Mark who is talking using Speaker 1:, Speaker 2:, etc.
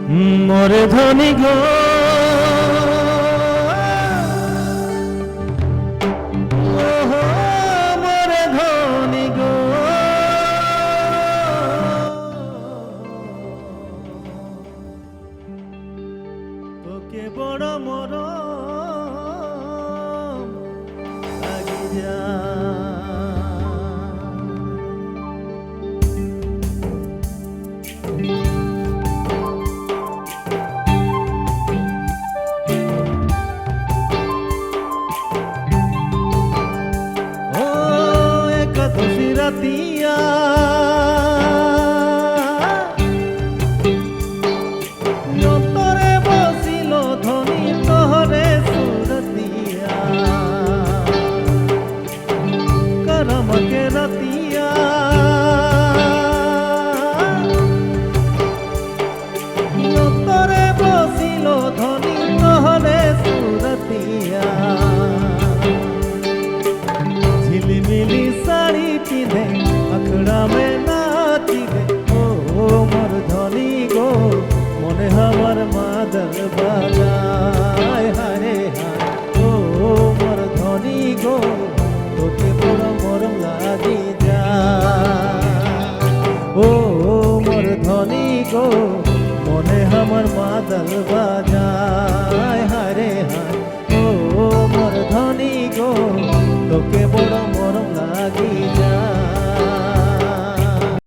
Speaker 1: মোরে ধনী গো ওহো মোরে ধনী গো তোকে বড় মরম লাগি যা রাতিয়া যতরে বসিল ধনী তোহরে সুরতিয়া করমকে রাতিয়া যতরে বসিল ধনী তোহরে সুরতিয়া झिलमिली साड़ी पिंधे अखड़ा में नाची गे ओ मोर धनी गो मने हमार मादर बाजाय हारे हाय ओ मोर धनी गो तोके बड़ा मरम लागी जा ओ मोर धनी गो मने हमार मादर बाजाय हारे हाय ओ मोर धनी गो তোকে বড় মরম লাগি যা